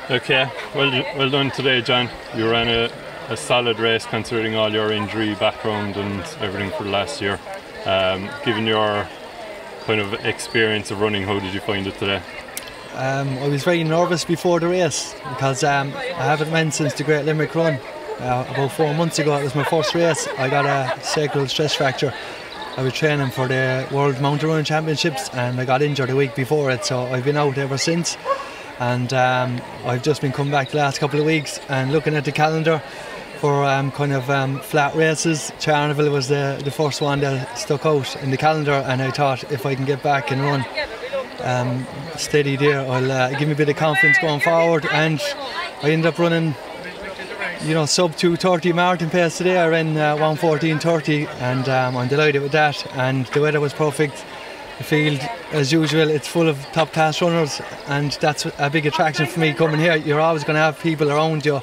Okay, well done today, John. You ran a solid race considering all your injury background and everything for the last year. Given your kind of experience of running, how did you find it today? I was very nervous before the race because I haven't run since the Great Limerick Run. About 4 months ago, it was my first race. I got a sacral stress fracture. I was training for the World Mountain Running Championships and I got injured a week before it, so I've been out ever since. And I've just been coming back the last couple of weeks and looking at the calendar for flat races. Charleville was the first one that stuck out in the calendar, and I thought if I can get back and run steady there, I'll give me a bit of confidence going forward. And I ended up running, sub 2:30 marathon pace today. I ran 1:14:30, and I'm delighted with that. And the weather was perfect. The field, as usual, it's full of top class runners, and that's a big attraction for me coming here. You're always going to have people around you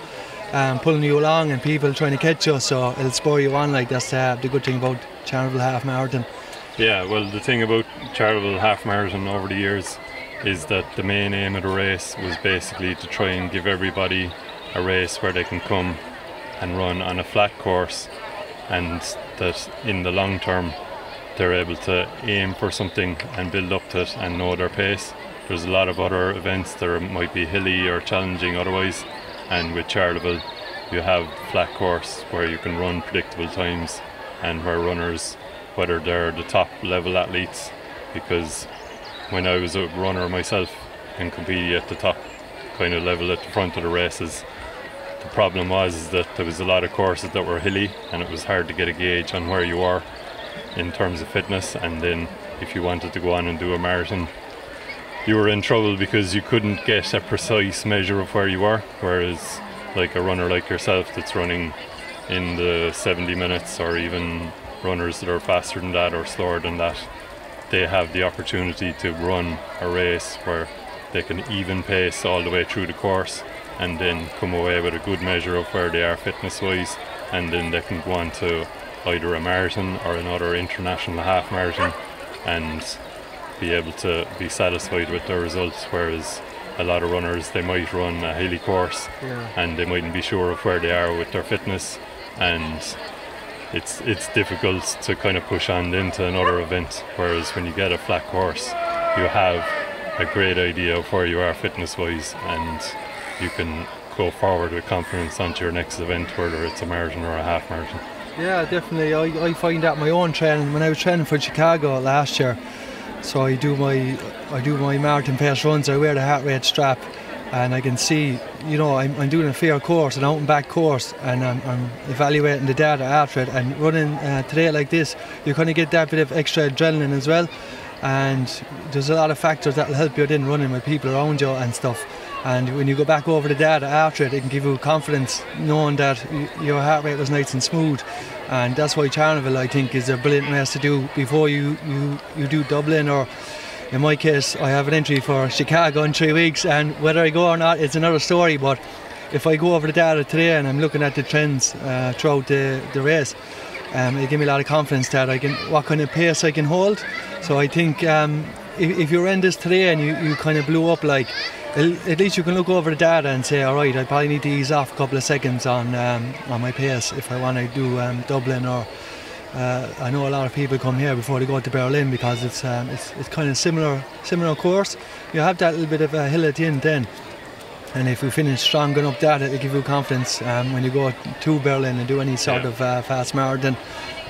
pulling you along and people trying to catch you, so it'll spur you on. Like, that's the good thing about Charleville Half Marathon. Yeah, well, the thing about Charleville Half Marathon over the years is that the main aim of the race was basically to try and give everybody a race where they can come and run on a flat course, and that in the long term they're able to aim for something and build up to it and know their pace. There's a lot of other events that might be hilly or challenging otherwise, and with Charleville you have flat course where you can run predictable times, and where runners, whether they're the top level athletes, because when I was a runner myself and competed at the top kind of level at the front of the races, the problem was that there was a lot of courses that were hilly and it was hard to get a gauge on where you are in terms of fitness. And then if you wanted to go on and do a marathon, you were in trouble because you couldn't get a precise measure of where you were, whereas like a runner like yourself that's running in the 70 minutes, or even runners that are faster than that or slower than that, they have the opportunity to run a race where they can even pace all the way through the course and then come away with a good measure of where they are fitness wise, and then they can go on to either a marathon or another international half marathon and be able to be satisfied with their results. Whereas a lot of runners, they might run a hilly course and they mightn't be sure of where they are with their fitness, and it's difficult to kind of push on into another event. Whereas when you get a flat course, you have a great idea of where you are fitness wise, and you can go forward with confidence onto your next event, whether it's a marathon or a half marathon. Yeah, definitely. I find that my own training, when I was training for Chicago last year, so I do my marathon pace runs. I wear the heart rate strap, and I can see, I'm doing a fair course, an out and back course, and I'm evaluating the data after it. And running today like this, you kind of get that bit of extra adrenaline as well, and there's a lot of factors that will help you in running with people around you and stuff. And when you go back over the data after it, it can give you confidence knowing that your heart rate was nice and smooth. And that's why Charleville, I think, is a brilliant race to do before you do Dublin, or in my case, I have an entry for Chicago in 3 weeks, and whether I go or not, it's another story. But if I go over the data today and I'm looking at the trends throughout the race, it gives me a lot of confidence that what kind of pace I can hold. So I think if you ran this today and you kind of blew up, like, at least you can look over the data and say, all right, I probably need to ease off a couple of seconds on my pace if I want to do Dublin, or I know a lot of people come here before they go to Berlin because it's kind of similar course. You have that little bit of a hill at the end then, and if you finish strong enough that, it'll give you confidence when you go to Berlin and do any sort of fast marathon.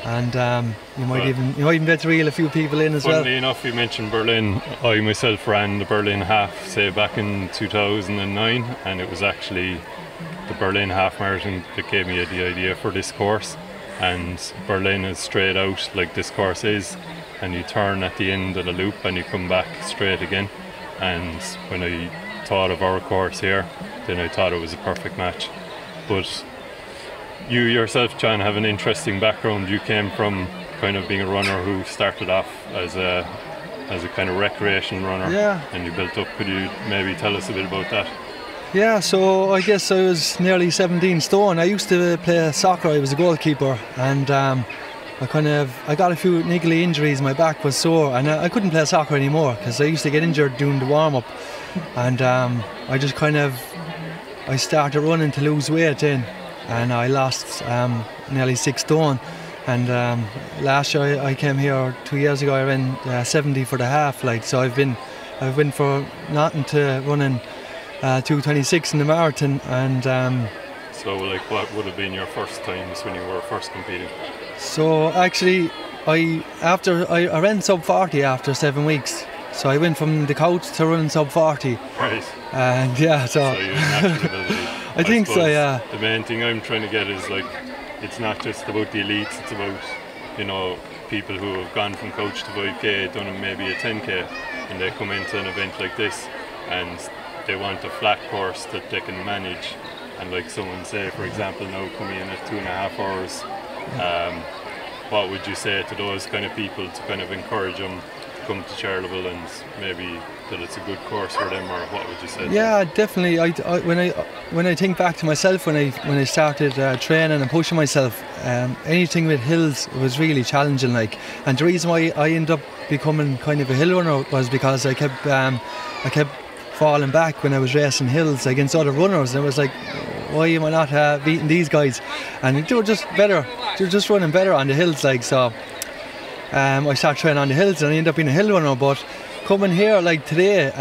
And you might even be able to reel a few people in as well. Funnily enough, you mentioned Berlin. I myself ran the Berlin Half, say back in 2009, and it was actually the Berlin Half Marathon that gave me the idea for this course. And Berlin is straight out like this course is, and you turn at the end of the loop and you come back straight again. And when I thought of our course here, then I thought it was a perfect match. But you yourself, John, have an interesting background. You came from kind of being a runner who started off as a kind of recreation runner, and you built up. Could you maybe tell us a bit about that? Yeah, so I guess I was nearly 17 stone. I used to play soccer. I was a goalkeeper, and I got a few niggly injuries. My back was sore, and I couldn't play soccer anymore because I used to get injured doing the warm-up, and I just kind of I started running to lose weight then, and I lost nearly 6 stone. And last year I came here 2 years ago. I ran 70 for the half. Like, so I've been for nothing to running 2:26 in the marathon. And so, like, what would have been your first times when you were first competing? So actually, I ran sub 40 after 7 weeks. So I went from the couch to running sub 40. Right. And yeah, so you have natural ability. I think so. Yeah. The main thing I'm trying to get is, like, it's not just about the elites. It's about, you know, people who have gone from couch to 5k, done maybe a 10k, and they come into an event like this, and they want a flat course that they can manage. And like someone say, for example, now coming in at 2.5 hours, what would you say to those kind of people to kind of encourage them to come to Charleville, and maybe that it's a good course for them, or what would you say? Yeah, definitely. When I think back to myself, when I started training and pushing myself, anything with hills was really challenging. Like, and the reason why I ended up becoming kind of a hill runner was because I kept falling back when I was racing hills against other runners, and it was like, why am I not beating these guys? And they were just better. They were just running better on the hills. Like, so I started training on the hills, and I ended up being a hill runner. But coming here like today,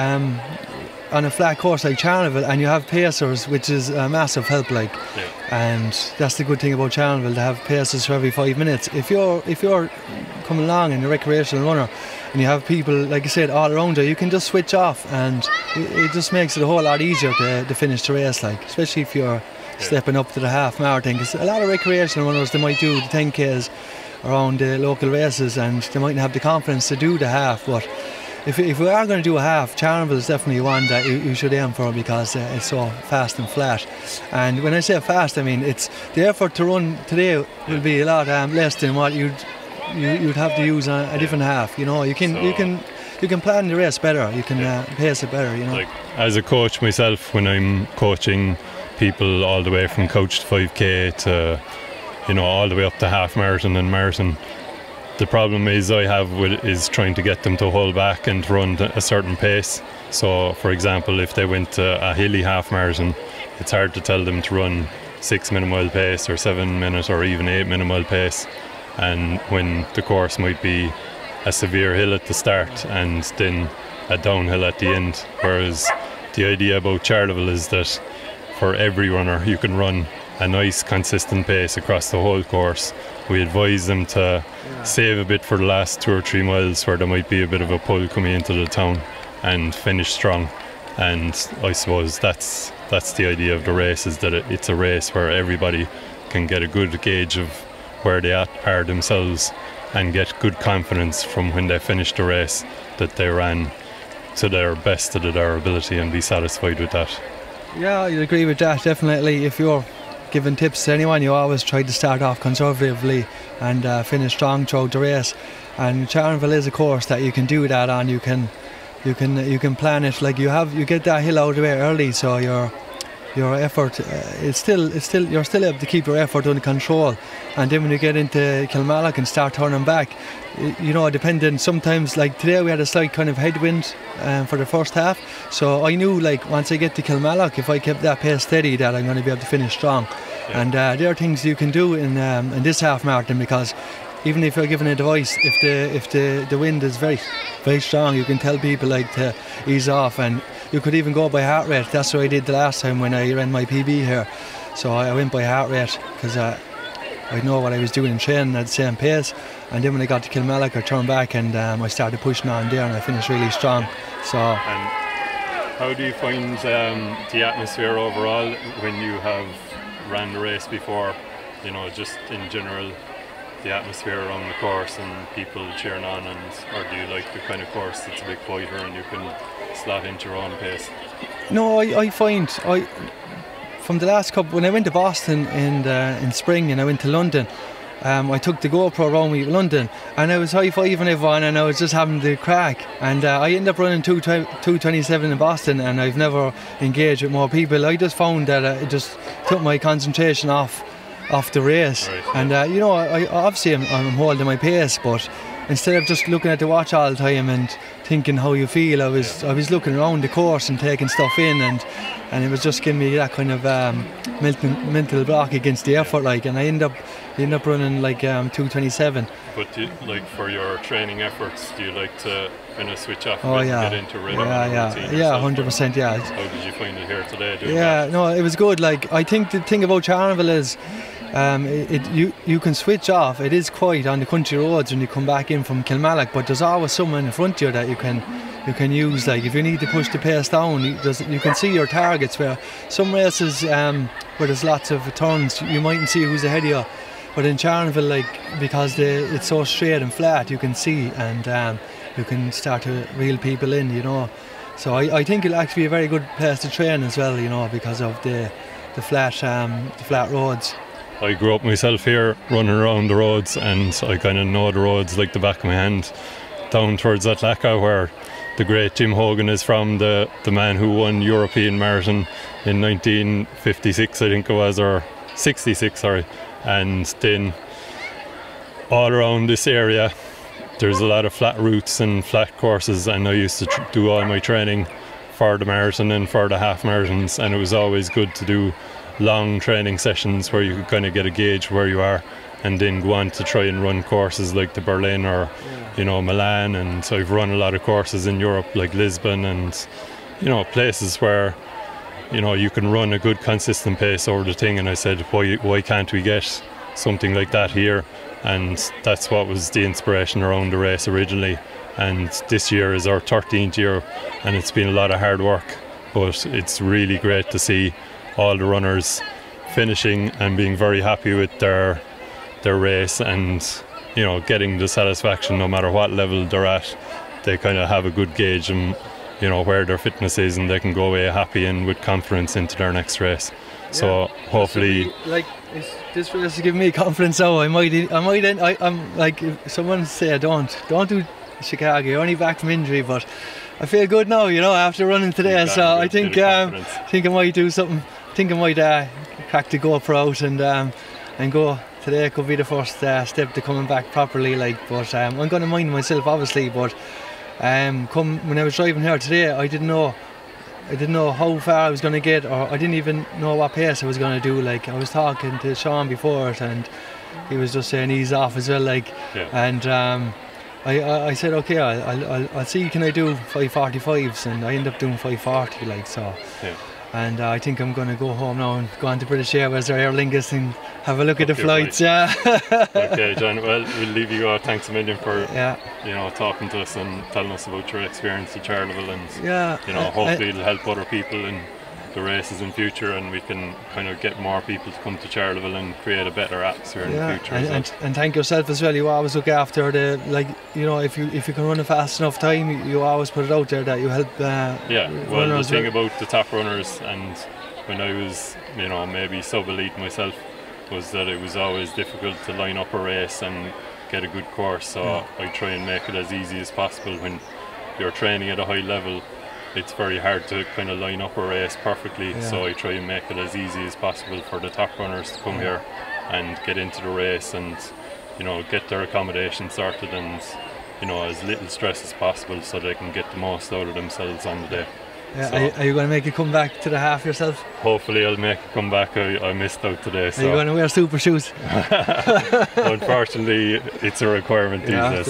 on a flat course like Charleville, and you have pacers, which is a massive help. Like, yeah. And that's the good thing about Charleville, to have pacers for every 5 minutes. If you're coming along and you're a recreational runner, and you have people, like I said, all around you can just switch off, and it just makes it a whole lot easier to finish the race. Like, especially if you're stepping up to the half marathon, because a lot of recreational runners, they might do the 10Ks around the local races, and they mightn't have the confidence to do the half. But if we are going to do a half, Charleville is definitely one that you should aim for, because it's so fast and flat. And when I say fast, I mean it's the effort to run today will be a lot less than what you'd have to use on a different half. You know, you can plan the race better. You can pace it better. You know, like, as a coach myself, when I'm coaching people all the way from couch to 5k to, you know, all the way up to half marathon and marathon, the problem is trying to get them to hold back and run a certain pace. So, for example, if they went to a Herlihy half marathon, it's hard to tell them to run 6-minute mile pace or 7-minute or even 8-minute mile pace, and when the course might be a severe hill at the start and then a downhill at the end. Whereas the idea about Charleville is that for every runner you can run a nice consistent pace across the whole course. We advise them to save a bit for the last 2 or 3 miles where there might be a bit of a pull coming into the town, and finish strong. And I suppose that's the idea of the race, is that it's a race where everybody can get a good gauge of where they are themselves, and get good confidence from when they finish the race that they ran to their best of their ability, and be satisfied with that. Yeah, I agree with that, definitely. If you're giving tips to anyone, you always try to start off conservatively and finish strong throughout the race. And Charleville is a course that you can do that on. You can plan it, like you get that hill out of the way early, so your effort you're still able to keep your effort under control. And then when you get into Kilmallock and start turning back, you know, depending, sometimes like today we had a slight kind of headwind for the first half, so I knew, like, once I get to Kilmallock, if I kept that pace steady, that I'm going to be able to finish strong. And there are things you can do in this half marathon, because even if you're given advice, if the wind is very, very strong, you can tell people, like, to ease off, and you could even go by heart rate. That's what I did the last time when I ran my PB here. So I went by heart rate, because I know what I was doing in training at the same pace. And then when I got to Kilmallock, I turned back and I started pushing on there, and I finished really strong. So. And how do you find the atmosphere overall when you have ran the race before? You know, just in general, the atmosphere around the course and people cheering on, or do you like the kind of course that's a bit quieter and you can slot into your own pace? No, I find from the last couple, when I went to Boston in spring and I went to London, I took the GoPro around me in London, and I was high-fiving everyone, and I was just having the crack, and I ended up running 2:27 in Boston, and I've never engaged with more people. I just found that it just took my concentration off the race. Right. And you know, I obviously I'm holding my pace, but instead of just looking at the watch all the time and thinking how you feel, I was looking around the course and taking stuff in, and it was just giving me that kind of mental block against the effort, like, and I end up running like 2:27. But like for your training efforts, do you like to kind of switch off and get into rhythm? Yeah, 100%. Yeah. How did you find it here today? No, it was good. Like, I think the thing about Charleville is you can switch off. It is quiet on the country roads when you come back in from Kilmallock, but there's always someone in front of you that you can use. Like, if you need to push the pace down, you can see your targets. Where some races where there's lots of turns, you mightn't see who's ahead of you. But in Charleville, like, because it's so straight and flat, you can see, and you can start to reel people in, you know. So I think it'll actually be a very good place to train as well, you know, because of the flat roads. I grew up myself here, running around the roads, and I kind of know the roads like the back of my hand. Down towards Atlaka, where the great Jim Hogan is from, the man who won European Marathon in 1956, I think it was, or 66, sorry. And then all around this area there's a lot of flat routes and flat courses, and I used to do all my training for the marathon and for the half marathons, and it was always good to do long training sessions where you could kind of get a gauge where you are, and then go on to try and run courses like the Berlin or you know, Milan. And so I've run a lot of courses in Europe like Lisbon, and you know, places where you know you can run a good consistent pace over the thing. And I said, why can't we get something like that here? And that's what was the inspiration around the race originally. And this year is our 13th year, and it's been a lot of hard work, but it's really great to see all the runners finishing and being very happy with their race, and you know, getting the satisfaction no matter what level they're at. They kind of have a good gauge and you know where their fitness is, and they can go away happy and with confidence into their next race. So hopefully, like, this race is giving me confidence now. I'm like, if someone say don't do Chicago, you're only back from injury, but I feel good now, you know, after running today. So I think I might do something. I think I might crack the GoPro out and go. Today could be the first step to coming back properly, like. But I'm going to mind myself, obviously. But when I was driving here today, I didn't know how far I was going to get, or I didn't even know what pace I was going to do. Like, I was talking to Sean before it, and he was just saying ease off as well, like. And I said, okay, I'll see, can I do 5:45s, and I end up doing 5:40, like, so. And I think I'm going to go home now and go on to British Airways or Aer Lingus and have a look at the flights. Okay, John, well, we'll leave you go. Thanks a million for you know, talking to us and telling us about your experience at Charleville, and you know, hopefully it'll help other people in the races in future, and we can kind of get more people to come to Charleville and create a better atmosphere in the future. And thank yourself as well. You always look after the, like, you know, if you can run a fast enough time, you always put it out there that you help. Well, the thing about the top runners, and when I was, you know, maybe sub-elite myself, was that it was always difficult to line up a race and get a good course. So I try and make it as easy as possible. When you're training at a high level, it's very hard to kind of line up a race perfectly, so I try and make it as easy as possible for the top runners to come here and get into the race, and you know, get their accommodation sorted, and you know, as little stress as possible, so they can get the most out of themselves on the day. Are you going to make a comeback to the half yourself? Hopefully I'll make a comeback. I missed out today. So. Are you going to wear super shoes? Unfortunately, it's a requirement these days.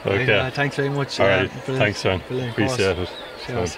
Okay. Thanks very much. All right. Thanks, John. Appreciate it. Cheers.